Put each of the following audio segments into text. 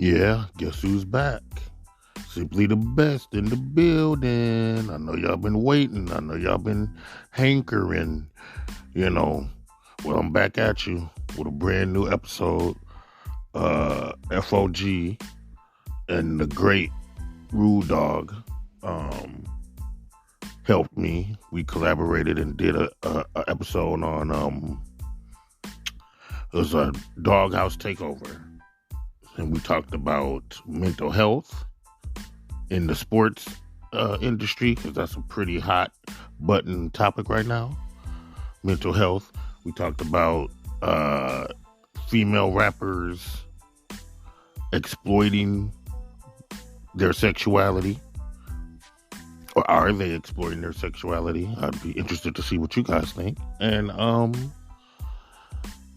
Yeah, guess who's back? Simply the best in the building. I know y'all been waiting. I know y'all been hankering. You know, well, I'm back at you with a brand new episode. FOG and the great Rude Dog helped me. We collaborated and did a episode on it was a doghouse takeover, and we talked about mental health in the sports industry, because that's a pretty hot button topic right now. Mental health. We talked about female rappers exploiting their sexuality, or are they exploiting their sexuality? I'd be interested to see what you guys think. And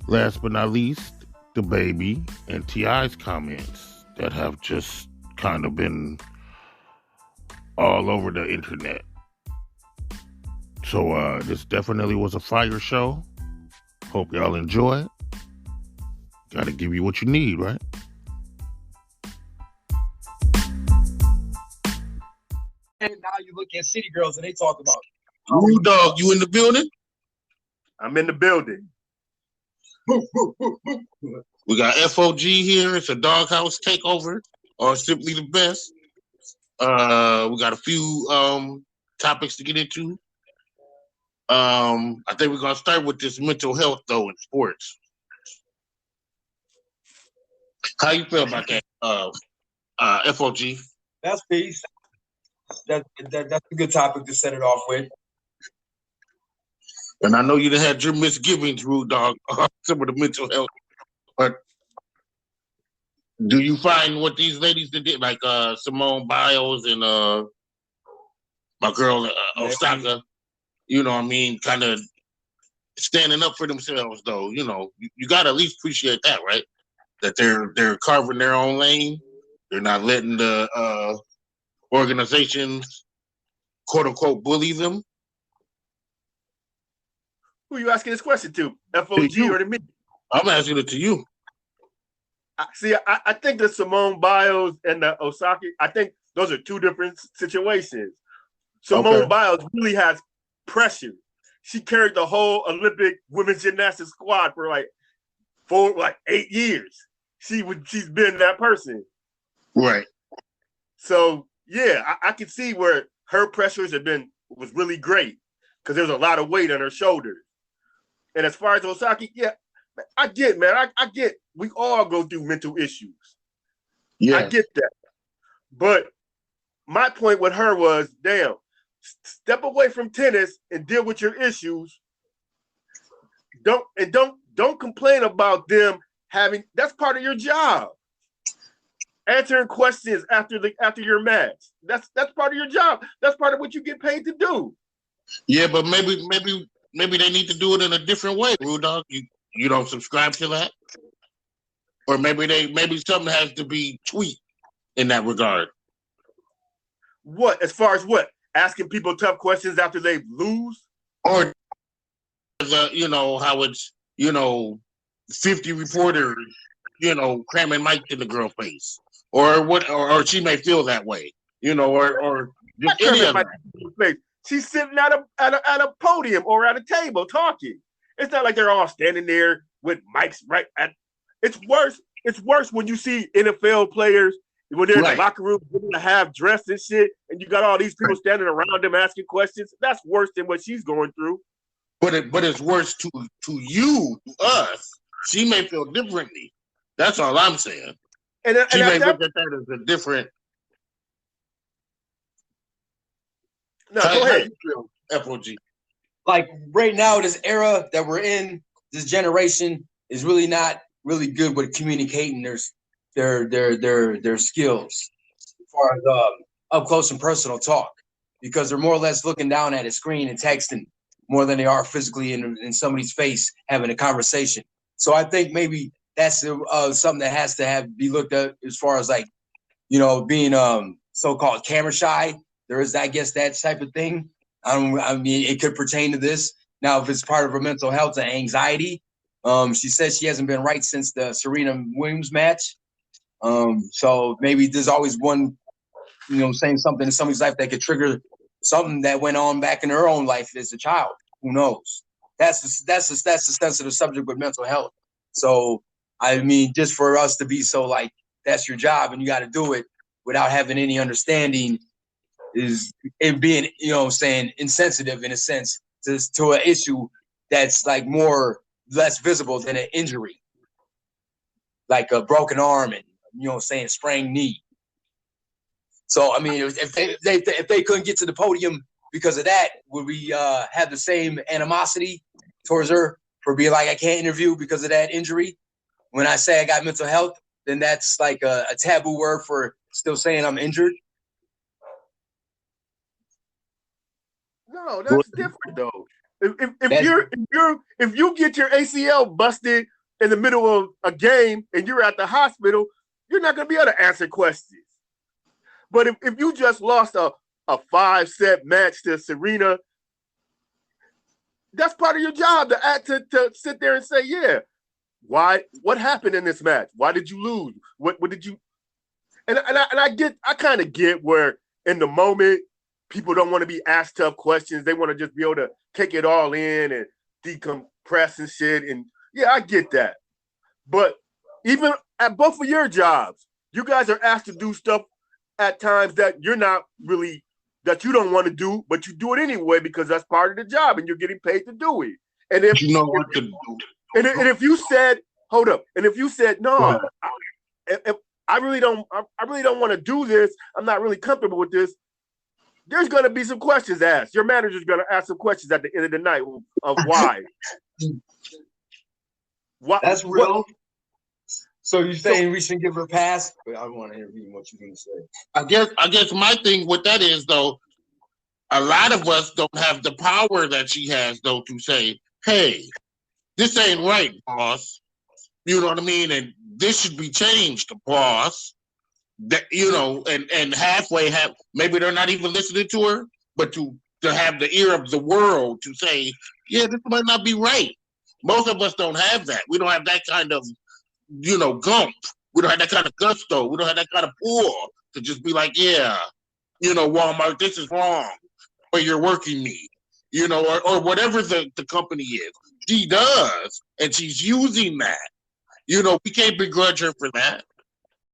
last but not least, the baby and T.I.'s comments that have just kind of been all over the internet. So this definitely was a fire show. Hope y'all enjoy it. Gotta give you what you need, right? And now you look at City Girls and they talk about Rude Dog, you in the building? I'm in the building. We got FOG here. It's a doghouse takeover, or simply the best. We got a few topics to get into. I think we're gonna start with this mental health though in sports. How you feel about that, FOG? That's peace. That's a good topic to set it off with. And I know you done had your misgivings, Rude Dog, some of the mental health. But do you find what these ladies did, like Simone Biles and my girl Osaka, you know what I mean, kind of standing up for themselves, though? You know, you got to at least appreciate that, right? That they're carving their own lane. They're not letting the organizations, quote unquote, bully them. Who are you asking this question to? FOG or to me? I'm asking it to you. I think the Simone Biles and the Osaka, I think those are two different situations. Simone Biles really has pressure. She carried the whole Olympic women's gymnastics squad for like 8 years. She's been that person. Right. So yeah, I can see where her pressures was really great, because there's a lot of weight on her shoulders. And as far as Osaka, yeah, I get, man. I get we all go through mental issues. Yeah. I get that. But my point with her was, damn, step away from tennis and deal with your issues. Don't complain about them having, that's part of your job. Answering questions after your match. That's part of your job. That's part of what you get paid to do. Yeah, but maybe they need to do it in a different way, Rude Dog. You don't subscribe to that? Or maybe something has to be tweaked in that regard. What? As far as what? Asking people tough questions after they lose? Or how it's 50 reporters, cramming mics in the girl face. Or what, or she may feel that way. Or just any of that. She's sitting at a podium or at a table talking. It's not like they're all standing there with mics right at. It's worse. It's worse when you see NFL players when they're in the locker room getting to have dress and shit, and you got all these people standing around them asking questions. That's worse than what she's going through. But it's worse to you, to us. She may feel differently. That's all I'm saying. And she may look at that as a different. No, go ahead. FOG. Like right now, this era that we're in, this generation is really not really good with communicating their skills as far as up close and personal talk, because they're more or less looking down at a screen and texting more than they are physically in somebody's face having a conversation. So I think maybe that's something that has to be looked at as far as being so-called camera shy. There is, I guess, that type of thing. I mean, it could pertain to this. Now, if it's part of her mental health and anxiety, she says she hasn't been right since the Serena Williams match. So maybe there's always one, saying something in somebody's life that could trigger something that went on back in her own life as a child. Who knows? That's the sensitive subject with mental health. So I mean, just for us to be so like, that's your job and you got to do it without having any understanding is it being, insensitive in a sense to an issue that's like less visible than an injury, like a broken arm and sprained knee. So I mean, if they couldn't get to the podium because of that, would we have the same animosity towards her for being like, I can't interview because of that injury? When I say I got mental health, then that's like a taboo word for still saying I'm injured. No, that's different though. If you get your ACL busted in the middle of a game and you're at the hospital, you're not going to be able to answer questions. But if you just lost a 5-set match to Serena, that's part of your job to sit there and say, yeah, what happened in this match? Why did you lose? What did you? And I kind of get where in the moment people don't want to be asked tough questions. They want to just be able to take it all in and decompress and shit. And yeah, I get that. But even at both of your jobs, you guys are asked to do stuff at times that you're not really, that you don't want to do, but you do it anyway because that's part of the job and you're getting paid to do it. And if you know what to do. And if you said, hold up, and if you said, no, I really don't want to do this, I'm not really comfortable with this, there's going to be some questions asked. Your manager's going to ask some questions at the end of the night of why. That's real. So you're saying we should give her a pass? I want to hear what you're going to say. I guess my thing with that is, though, a lot of us don't have the power that she has, though, to say, hey, this ain't right, boss. You know what I mean? And this should be changed, boss. That, and halfway, maybe they're not even listening to her, but to have the ear of the world to say, yeah, this might not be right. Most of us don't have that. We don't have that kind of, gump. We don't have that kind of gusto. We don't have that kind of pull to just be like, yeah, Walmart, this is wrong. Or you're working me, or whatever the company is. She does, and she's using that. We can't begrudge her for that.